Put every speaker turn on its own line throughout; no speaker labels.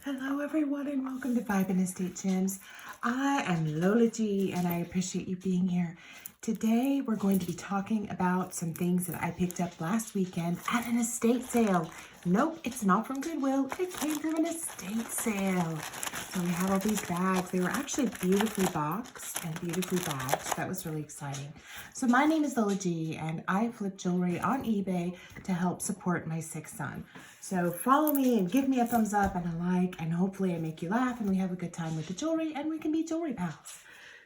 Hello everyone and welcome to Vibe and Estate Gems. I am Lola G and I appreciate you being here. Today we're going to be talking about some things that I picked up last weekend at an estate sale. Nope, it's not from Goodwill. It came from an estate sale. So we have all these bags. They were actually beautifully boxed and beautifully badged. That was really exciting. So my name is Lola G and I flip jewelry on eBay to help support my sick son. So follow me and give me a thumbs up and a like, and hopefully I make you laugh and we have a good time with the jewelry and we can be jewelry pals.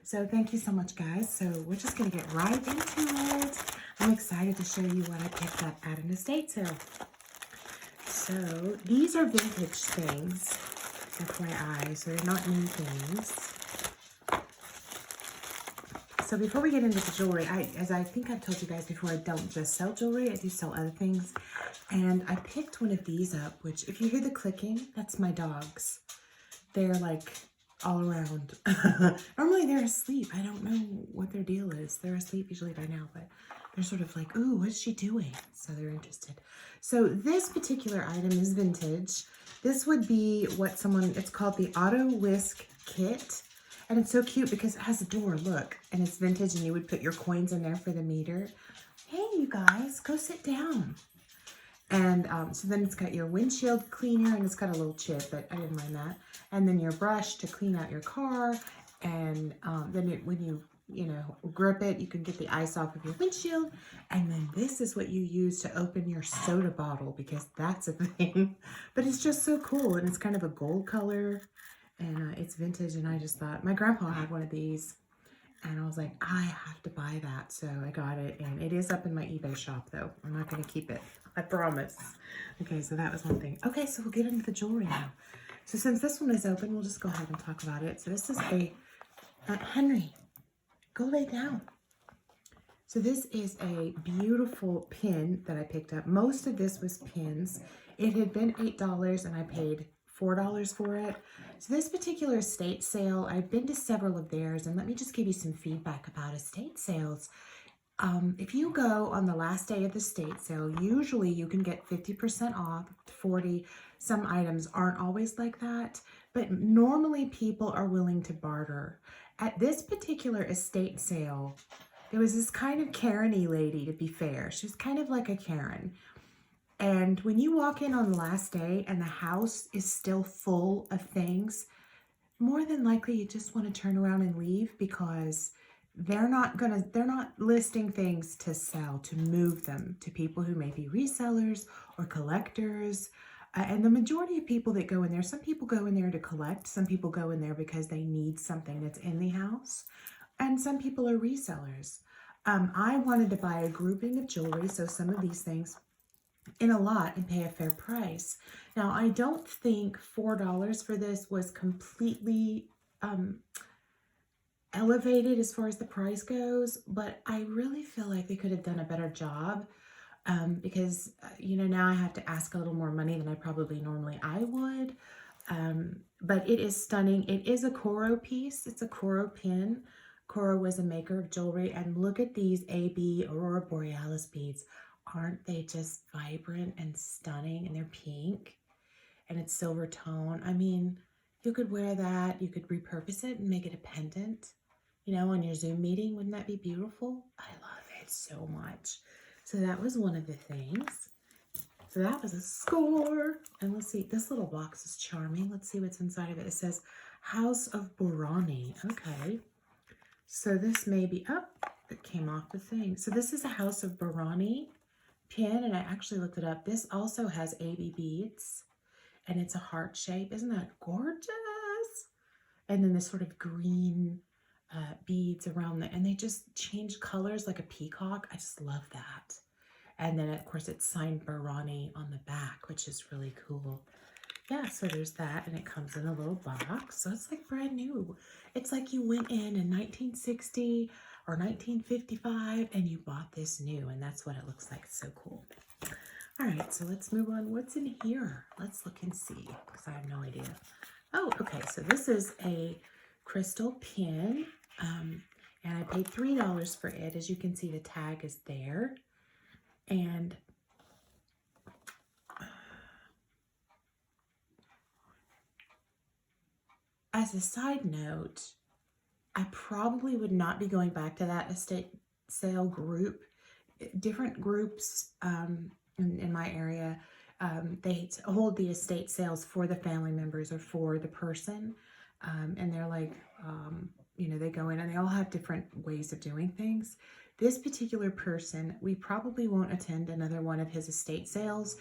So thank you so much, guys. So we're just going to get right into it. I'm excited to show you what I picked up at an estate sale. So these are vintage things, FYI, so they're not new things. So before we get into the jewelry, as I think I've told you guys before, I don't just sell jewelry, I do sell other things. And I picked one of these up, which if you hear the clicking, that's my dogs. They're like all around. Normally they're asleep. I don't know what their deal is. They're asleep usually by now, but they're sort of like, ooh, what is she doing? So they're interested. So this particular item is vintage. This would be what it's called the Auto Whisk Kit. And it's so cute because it has a door, look, and it's vintage and you would put your coins in there for the meter. Hey, you guys, go sit down. And so then it's got your windshield cleaner and it's got a little chip, but I didn't mind that. And then your brush to clean out your car. And then when you grip it, you can get the ice off of your windshield. And then this is what you use to open your soda bottle because that's a thing. But it's just so cool and it's kind of a gold color. And it's vintage, and I just thought, my grandpa had one of these, and I was like, I have to buy that, so I got it, and it is up in my eBay shop, though. I'm not going to keep it, I promise. Okay, so that was one thing. Okay, so we'll get into the jewelry now. So since this one is open, we'll just go ahead and talk about it. So this is Henry, go lay down. So this is a beautiful pin that I picked up. Most of this was pins. It had been $8, and I paid $4 for it. So this particular estate sale, I've been to several of theirs, and let me just give you some feedback about estate sales. If you go on the last day of the estate sale, usually you can get 50% off, 40. Some items aren't always like that, but normally people are willing to barter. At this particular estate sale, there was this kind of Karen-y lady, to be fair. She was kind of like a Karen. And when you walk in on the last day and the house is still full of things, more than likely you just want to turn around and leave because they're not listing things to sell, to move them to people who may be resellers or collectors. And the majority of people that go in there, some people go in there to collect, some people go in there because they need something that's in the house, and some people are resellers. I wanted to buy a grouping of jewelry, so some of these things in a lot and pay a fair price. Now, I don't think $4 for this was completely elevated as far as the price goes, but I really feel like they could have done a better job because, now I have to ask a little more money than I probably normally I would. But it is stunning. It is a Coro piece. It's a Coro pin. Coro was a maker of jewelry, and look at these AB Aurora Borealis beads. Aren't they just vibrant and stunning? And they're pink and it's silver tone. I mean, you could wear that. You could repurpose it and make it a pendant, on your Zoom meeting. Wouldn't that be beautiful? I love it so much. So that was one of the things. So that was a score. And let's see, this little box is charming. Let's see what's inside of it. It says House of Borani. Okay. So this may be, it came off the thing. So this is a House of Borani pin, and I actually looked it up. This also has AB beads, and it's a heart shape. Isn't that gorgeous? And then this sort of green beads around and they just change colors like a peacock. I just love that. And then, of course, it's signed Barani on the back, which is really cool. Yeah, so there's that, and it comes in a little box. So it's like brand new. It's like you went in 1960 or 1955 and you bought this new, and that's what it looks like. It's so cool. All right, so let's move on. What's in here? Let's look and see, because I have no idea. Oh, okay, so this is a crystal pin, and I paid $3 for it. As you can see, the tag is there. And as a side note, I probably would not be going back to that estate sale group. Different groups in my area, they hold the estate sales for the family members or for the person. And they're like, you know, they go in and they all have different ways of doing things. This particular person, we probably won't attend another one of his estate sales.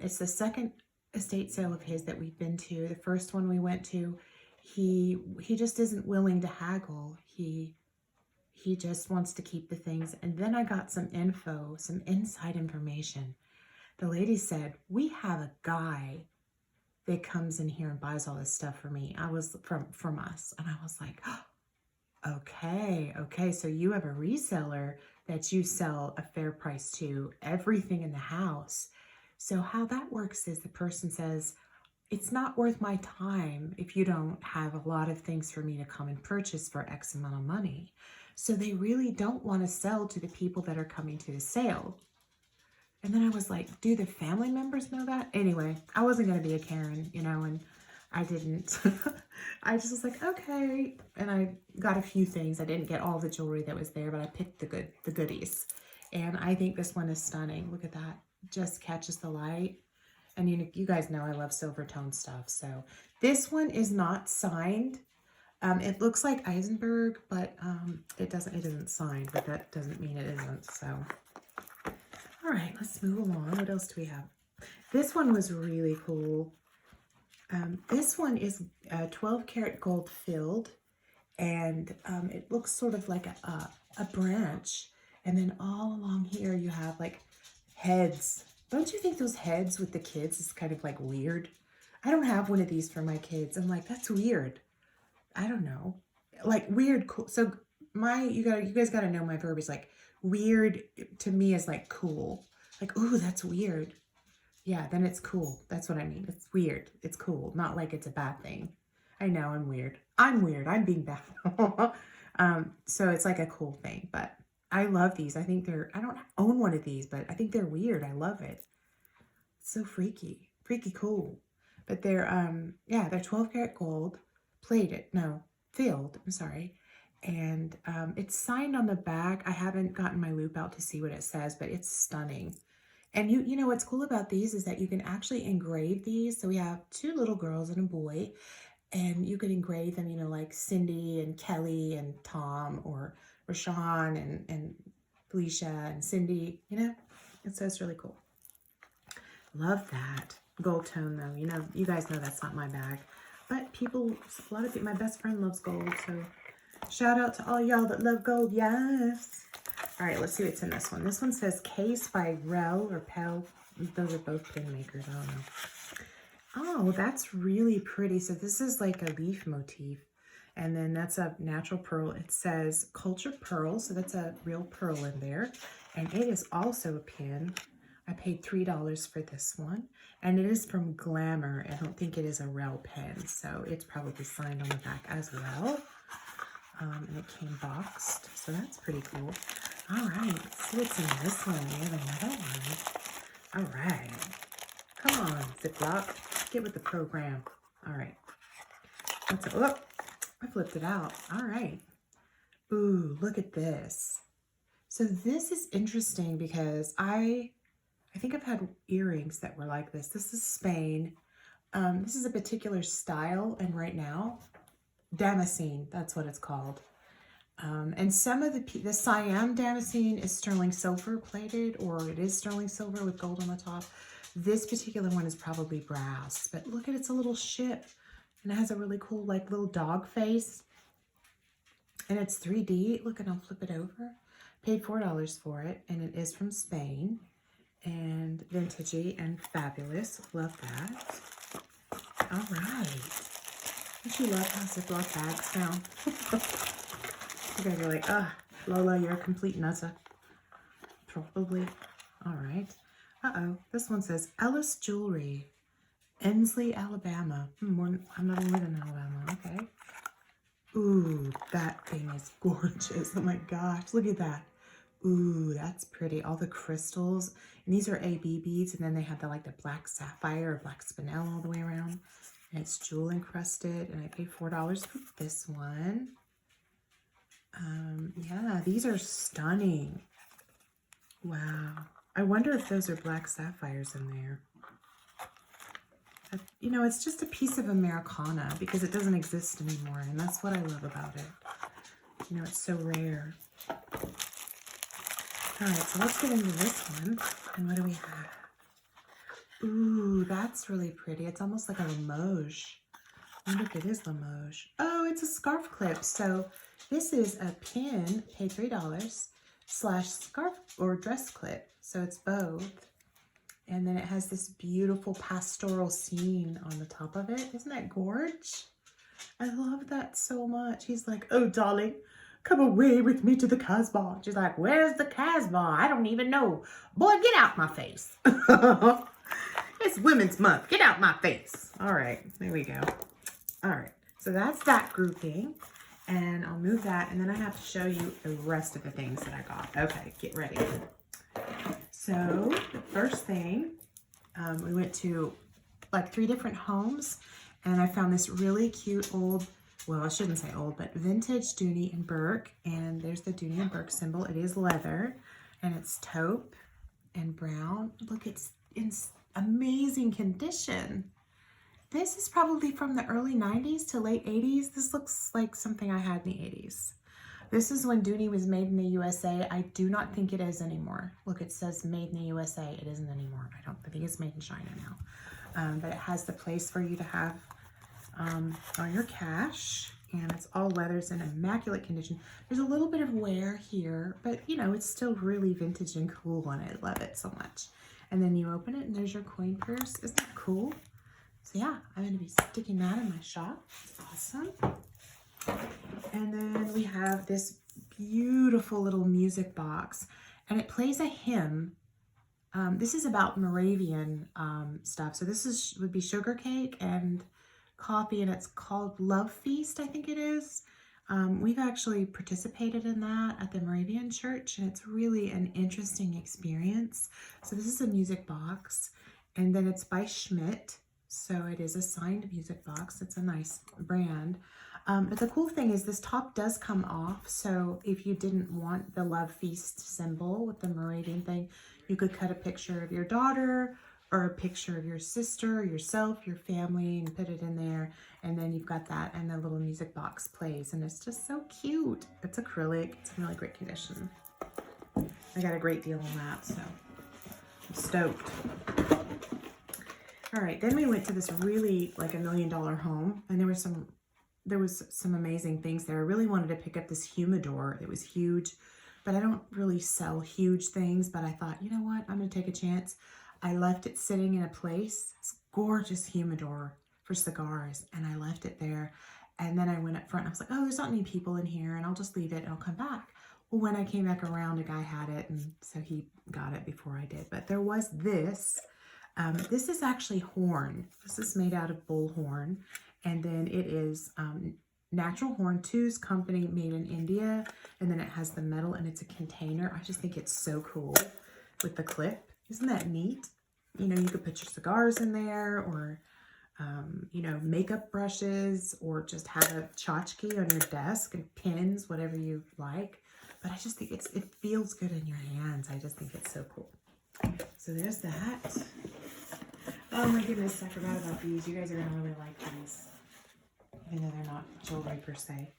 It's the second estate sale of his that we've been to. The first one we went to, he just isn't willing to haggle. He just wants to keep the things. And then I got some info, some inside information. The lady said, we have a guy that comes in here and buys all this stuff for me. I was from us. And I was like, oh, okay. So you have a reseller that you sell a fair price to, everything in the house. So how that works is the person says, it's not worth my time if you don't have a lot of things for me to come and purchase for X amount of money. So they really don't want to sell to the people that are coming to the sale. And then I was like, do the family members know that? Anyway, I wasn't going to be a Karen, you know, and I didn't. I just was like, okay. And I got a few things. I didn't get all the jewelry that was there, but I picked the goodies. And I think this one is stunning. Look at that. Just catches the light. And you guys know I love silver tone stuff. So this one is not signed. It looks like Eisenberg, but it isn't signed, but that doesn't mean it isn't. So, all right, let's move along. What else do we have? This one was really cool. This one is 12 karat gold filled, and it looks sort of like a branch. And then all along here you have like heads. Don't you think those heads with the kids is kind of like weird? I don't have one of these for my kids. I'm like, that's weird. I don't know. Like weird, cool. So you guys got to know my verb is like weird to me is like cool. Like, ooh, that's weird. Yeah, then it's cool. That's what I mean. It's weird. It's cool. Not like it's a bad thing. I know I'm weird. I'm weird. I'm being bad. So it's like a cool thing, but I love these. I think I don't own one of these, but I think they're weird. I love it. It's so freaky cool. But they're 12 karat gold, filled, I'm sorry. And it's signed on the back. I haven't gotten my loop out to see what it says, but it's stunning. And you know what's cool about these is that you can actually engrave these. So we have 2 little girls and a boy, and you can engrave them, you know, like Cindy and Kelly and Tom, or Rashawn and Felicia and Cindy, you know. And so it's really cool. Love that. Gold tone though, you know, you guys know that's not my bag. But a lot of people, my best friend loves gold, so shout out to all y'all that love gold, yes. All right, let's see what's in this one. This one says Case by Rel or Pel. Those are both pin makers, I don't know. Oh, that's really pretty. So this is like a leaf motif. And then that's a natural pearl. It says Culture Pearl, so that's a real pearl in there. And it is also a pin. I paid $3 for this one. And it is from Glamour. I don't think it is a Rel pen, so it's probably signed on the back as well. And it came boxed, so that's pretty cool. All right, let's see what's in this one. We have another one. All right. Come on, Ziploc. Get with the program. All right. Oh, I flipped it out. All right. Ooh, look at this. So this is interesting because I think I've had earrings that were like this. This is Spain. This is a particular style, and right now, Damascene, that's what it's called. And some of the Siam Damascene is sterling silver plated, or it is sterling silver with gold on the top. This particular one is probably brass, but look at it's a little ship, and it has a really cool like little dog face, and it's 3D. Look, and I'll flip it over. Paid $4 for it, and it is from Spain, and vintagey and fabulous. Love that. All right. Don't you love how Ziploc bags sound? You guys are like, Lola, you're a complete nutter. Probably. All right. Uh-oh. This one says Ellis Jewelry, Ensley, Alabama. I'm not live in Alabama. Okay. Ooh, that thing is gorgeous. Oh my gosh. Look at that. Ooh, that's pretty. All the crystals. And these are AB beads. And then they have the black sapphire or black spinel all the way around. And it's jewel encrusted, and I paid $4 for this one. Yeah, these are stunning. Wow. I wonder if those are black sapphires in there. You know, it's just a piece of Americana because it doesn't exist anymore, and that's what I love about it. You know, it's so rare. All right, so let's get into this one. And what do we have? Ooh, that's really pretty. It's almost like a Limoges. I wonder if it is Limoges. Oh, it's a scarf clip. So this is a pin, pay $3, / scarf or dress clip. So it's both. And then it has this beautiful pastoral scene on the top of it. Isn't that gorge? I love that so much. He's like, oh, darling, come away with me to the Casbah. She's like, where's the Casbah? I don't even know. Boy, get out my face. It's Women's Month. Get out my face. All right, there we go. All right, so that's that grouping. And I'll move that, and then I have to show you the rest of the things that I got. Okay, get ready. So the first thing, we went to like 3 different homes, and I found this really cute old, well, I shouldn't say old, but vintage Dooney and Burke. And there's the Dooney and Burke symbol. It is leather, and it's taupe and brown. Look, it's in amazing condition. This is probably from the early 90s to late 80s. This looks like something I had in the 80s. This is when Dooney was made in the USA. I do not think it is anymore. Look, it says made in the USA. It isn't anymore. I think it's made in China now. But it has the place for you to have all your cash. And it's all leathers in immaculate condition. There's a little bit of wear here, but you know, it's still really vintage and cool, and I love it so much. And then you open it, and there's your coin purse. Isn't that cool? So yeah, I'm going to be sticking that in my shop. It's awesome. And then we have this beautiful little music box, and it plays a hymn. This is about Moravian stuff. So this would be sugar cake and coffee, and it's called Love Feast, I think it is. We've actually participated in that at the Moravian church, and it's really an interesting experience. So this is a music box, and then it's by Schmidt. So it is a signed music box. It's a nice brand. But the cool thing is this top does come off. So if you didn't want the Love Feast symbol with the Moravian thing, you could cut a picture of your daughter or a picture of your sister, yourself, your family, and put it in there. And then you've got that, and the little music box plays. And it's just so cute. It's acrylic. It's in really great condition. I got a great deal on that, so I'm stoked. All right, then we went to this really like $1 million home, and there was some amazing things there. I really wanted to pick up this humidor. It was huge, but I don't really sell huge things, but I thought, you know what? I'm going to take a chance. I left it sitting in a place. It's gorgeous humidor for cigars, and I left it there. And then I went up front, and I was like, oh, there's not any people in here, and I'll just leave it, and I'll come back. Well, when I came back around, a guy had it, and so he got it before I did. But there was this. This is actually horn. This is made out of bull horn, and then it is natural horn. Two's company made in India, and then it has the metal, and it's a container. I just think it's so cool with the clip. Isn't that neat? You know, you could put your cigars in there, or you know, makeup brushes, or just have a tchotchke on your desk and pins, whatever you like. But I just think it feels good in your hands. I just think it's so cool. So there's that. Oh my goodness, I forgot about these. You guys are gonna really like these, even though they're not jewelry per se.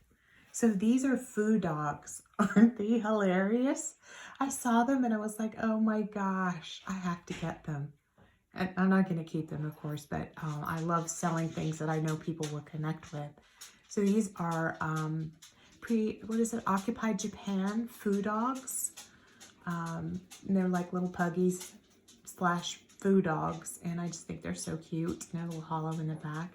So these are food dogs. Aren't they hilarious? I saw them and I was like, oh my gosh, I have to get them. And I'm not gonna keep them, of course, but I love selling things that I know people will connect with. So these are Occupied Japan food dogs. And they're like little puggies / food dogs, and I just think they're so cute. And they're a little hollow in the back.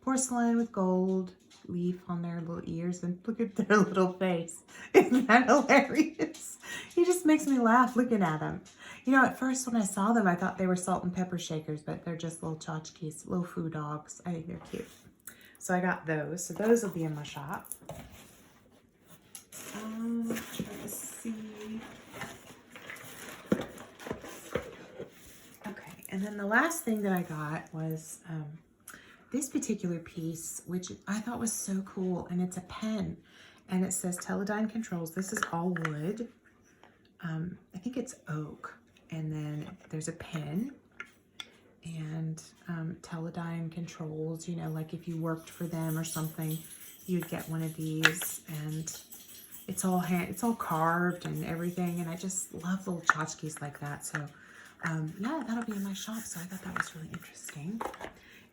Porcelain with gold leaf on their little ears, and look at their little face. Isn't that hilarious? He just makes me laugh looking at them. You know, at first when I saw them, I thought they were salt and pepper shakers, but they're just little tchotchkes, little food dogs. I think they're cute. So I got those. So those will be in my shop. Let's see. And then the last thing that I got was this particular piece, which I thought was so cool, and it's a pen, and it says Teledyne Controls. This is all wood. I think it's oak, and then there's a pen, and Teledyne Controls, you know, like if you worked for them or something, you'd get one of these, and it's all carved and everything, and I just love little tchotchkes like that. So yeah, that'll be in my shop, so I thought that was really interesting.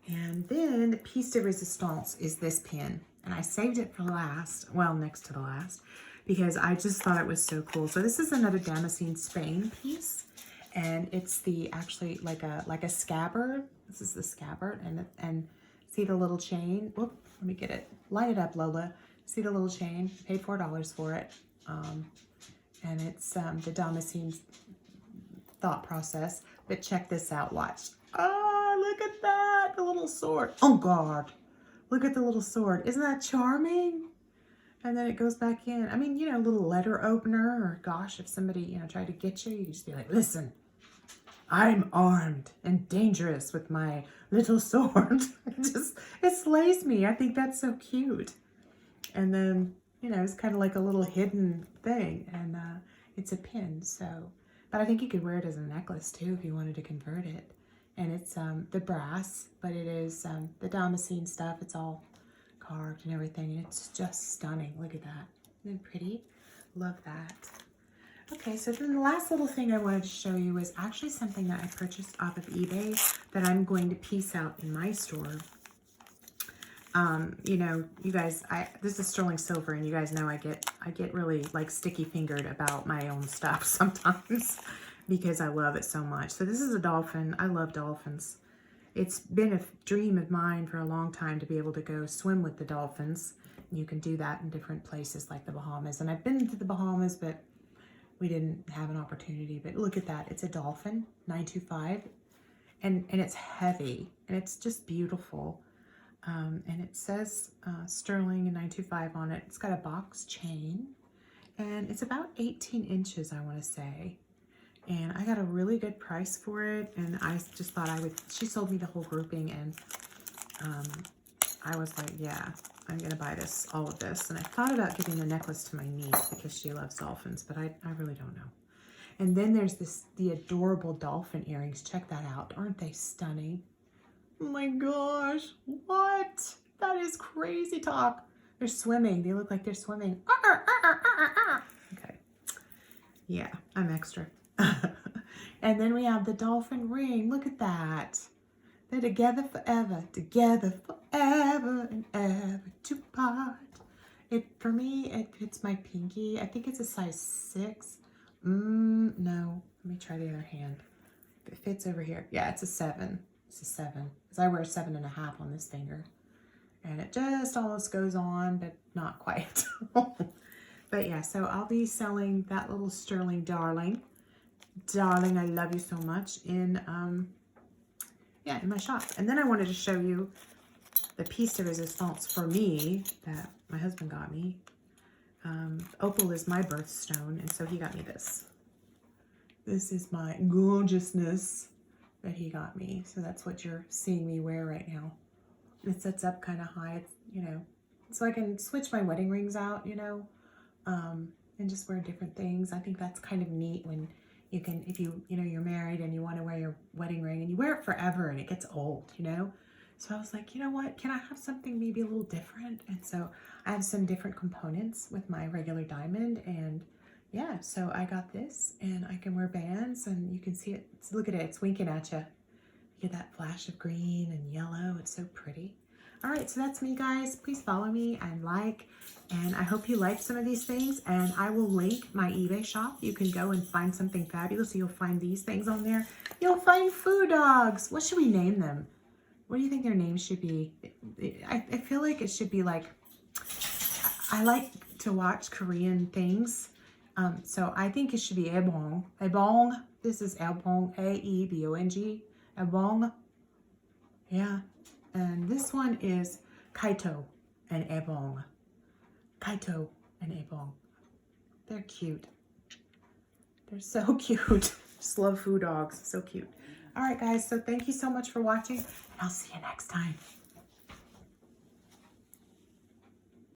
And then the piece de resistance is this pin, and I saved it for last, well, next to the last, because I just thought it was so cool. So this is another Damascene Spain piece, and it's actually like a scabbard. This is the scabbard, and see the little chain? Whoop, let me get it. Light it up, Lola. See the little chain? Paid $4 for it. And it's the Damascene thought process. But check this out. Watch. Oh, look at that. The little sword. Oh, God. Look at the little sword. Isn't that charming? And then it goes back in. I mean, you know, a little letter opener, or gosh, if somebody, you know, tried to get you, you just be like, listen, I'm armed and dangerous with my little sword. It slays me. I think that's so cute. And then, you know, it's kind of like a little hidden thing, and it's a pin. So, but I think you could wear it as a necklace too if you wanted to convert it. And it's the brass, but it is the Damascene stuff. It's all carved and everything, and it's just stunning. Look at that. Isn't it pretty? Love that. Okay, so then the last little thing I wanted to show you is actually something that I purchased off of eBay that I'm going to piece out in my store. You know, you guys, this is sterling silver, and you guys know I get really like sticky fingered about my own stuff sometimes because I love it so much. So this is a dolphin. I love dolphins. It's been a dream of mine for a long time to be able to go swim with the dolphins. You can do that in different places like the Bahamas. And I've been to the Bahamas, but we didn't have an opportunity. But look at that. It's a dolphin, 925. And it's heavy, and it's just beautiful. And it says sterling and 925 on it. It's got a box chain, and it's about 18 inches, I want to say. And I got a really good price for it, and I just thought she sold me the whole grouping, and I was like, yeah, I'm going to buy all of this. And I thought about giving the necklace to my niece because she loves dolphins, but I really don't know. And then there's the adorable dolphin earrings. Check that out. Aren't they stunning? Oh my gosh, what? That is crazy talk. They're swimming. They look like they're swimming. Okay. Yeah, I'm extra. And then we have the dolphin ring. Look at that. They're together forever and ever to part. For me, it fits my pinky. I think it's a size 6. No. Let me try the other hand. If it fits over here. Yeah, it's a 7. It's a 7. Because I wear a 7.5 on this finger. And it just almost goes on, but not quite. But yeah, so I'll be selling that little sterling darling. Darling, I love you so much in my shop. And then I wanted to show you the piece de resistance for me that my husband got me. Opal is my birthstone, and so he got me this. This is my gorgeousness that he got me. So that's what you're seeing me wear right now. It sets up kind of high, it's, you know, so I can switch my wedding rings out, you know, and just wear different things. I think that's kind of neat when you can, if you know, you're married and you want to wear your wedding ring and you wear it forever and it gets old, you know? So I was like, you know what, can I have something maybe a little different? And so I have some different components with my regular diamond, and yeah, so I got this, and I can wear bands, and you can see it. Look at it, it's winking at you. You get that flash of green and yellow. It's so pretty. All right, so that's me, guys. Please follow me and like, and I hope you like some of these things, and I will link my eBay shop. You can go and find something fabulous. You'll find these things on there. You'll find food dogs. What should we name them? What do you think their names should be? I feel like it should be like, I like to watch Korean things. So I think it should be Ebong. Ebong. This is Ebong. A-E-B-O-N-G. Ebong. Yeah. And this one is Kaito and Ebong. Kaito and Ebong. They're cute. They're so cute. Just love food dogs. So cute. All right, guys. So thank you so much for watching. And I'll see you next time.